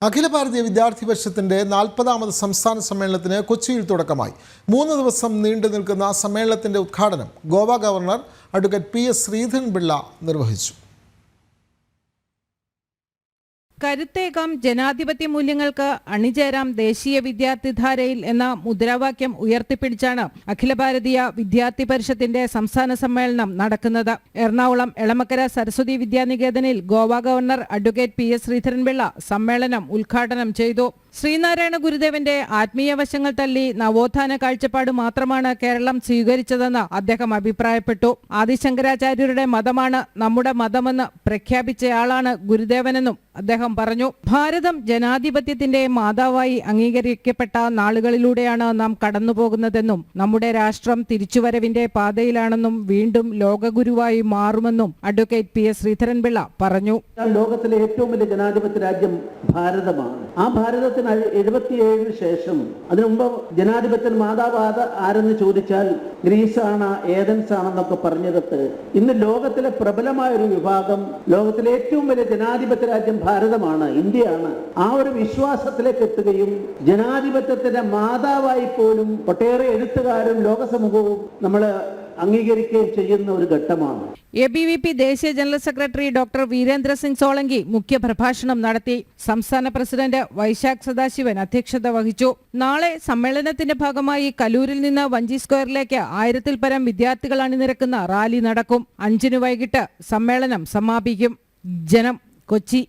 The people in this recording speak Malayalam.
അഖില ഭാരതീയ വിദ്യാർത്ഥി പരിഷത്തിന്റെ 40ാമത് സംസ്ഥാന സമ്മേളനത്തിന് കൊച്ചിയിൽ തുടക്കമായി. 3 ദിവസം നീണ്ടു നിൽക്കുന്ന സമ്മേളനത്തിന്റെ ഉദ്ഘാടനം Goa governor advocate PS Sreedharan Pillai നിർവഹിച്ചു. കരുത്തേകാം ജനാധിപത്യ മൂല്യങ്ങൾക്ക് അണിചേരാം ദേശീയ വിദ്യാർത്ഥിധാരയിൽ എന്ന മുദ്രാവാക്യം ഉയർത്തിപ്പിടിച്ചാണ് അഖില ഭാരതീയ വിദ്യാർത്ഥി പരിഷത്തിന്റെ സംസ്ഥാന സമ്മേളനം നടക്കുന്നത്. എറണാകുളം എളമക്കര സരസ്വതി വിദ്യാനികേതനിൽ Goa governor advocate PS Sreedharan Pillai സമ്മേളനം ഉദ്ഘാടനം ചെയ്തു. ശ്രീനാരായണ ഗുരുദേവന്റെ ആത്മീയ വശങ്ങൾ തള്ളി നവോത്ഥാന കാഴ്ചപ്പാട് മാത്രമാണ് കേരളം സ്വീകരിച്ചതെന്ന് അദ്ദേഹം അഭിപ്രായപ്പെട്ടു. ആദിശങ്കരാചാര്യരുടെ മതമാണ് നമ്മുടെ മതമെന്ന് പ്രഖ്യാപിച്ചയാളാണ് ഗുരുദേവനെന്നും അദ്ദേഹം പറഞ്ഞു. ഭാരതം ജനാധിപത്യത്തിന്റെ മാതാവായി അംഗീകരിക്കപ്പെട്ട നാളുകളിലൂടെയാണ് നാം കടന്നുപോകുന്നതെന്നും നമ്മുടെ രാഷ്ട്രം തിരിച്ചുവരവിന്റെ പാതയിലാണെന്നും വീണ്ടും ലോകഗുരുവായി മാറുമെന്നും അഡ്വക്കേറ്റ് PS ശ്രീധരൻപിള്ള പറഞ്ഞു. ലോകത്തിലെ ഏറ്റവും വലിയ ജനാധിപത്യ രാജ്യം ഭാരതമാണ്. ആ ഭാരതത്തിന് 77 ശേഷം അതിനു മുമ്പ് ജനാധിപത്യ മാതാവ് ആരെന്ന് ചോദിച്ചാൽ ഗ്രീസാണ്, ഏതൻസ് ആണെന്നൊക്കെ പറഞ്ഞിടത്ത് ഇന്ന് ലോകത്തിലെ പ്രബലമായ ഒരു വിഭാഗം, ലോകത്തിലെ ഏറ്റവും വലിയ ജനാധിപത്യ രാജ്യം ഭാരതമാണ്, ഇന്ത്യയാണ്. ആ ഒരു വിശ്വാസത്തിലേക്ക് എത്തുകയും ജനാധിപത്യത്തിന്റെ മാതാവായി പോലും ഒട്ടേറെ എഴുത്തുകാരും ലോകസമൂഹവും നമ്മൾ അംഗീകരിക്കുകയും ചെയ്യുന്ന ഒരു ഘട്ടമാണ്. ABVP ദേശീയ general secretary doctor Virendra Singh Solanki മുഖ്യപ്രഭാഷണം നടത്തി. സംസ്ഥാന പ്രസിഡന്റ് വൈശാഖ് സദാശിവൻ അധ്യക്ഷത വഹിച്ചു. നാളെ സമ്മേളനത്തിന്റെ ഭാഗമായി കലൂരിൽ നിന്ന് വഞ്ചി സ്ക്വയറിലേക്ക് 1000-ൽ പരം വിദ്യാർത്ഥികൾ അണിനിരക്കുന്ന റാലി നടക്കും. 5-ന് വൈകിട്ട് സമ്മേളനം സമാപിക്കും. ജനം, കൊച്ചി.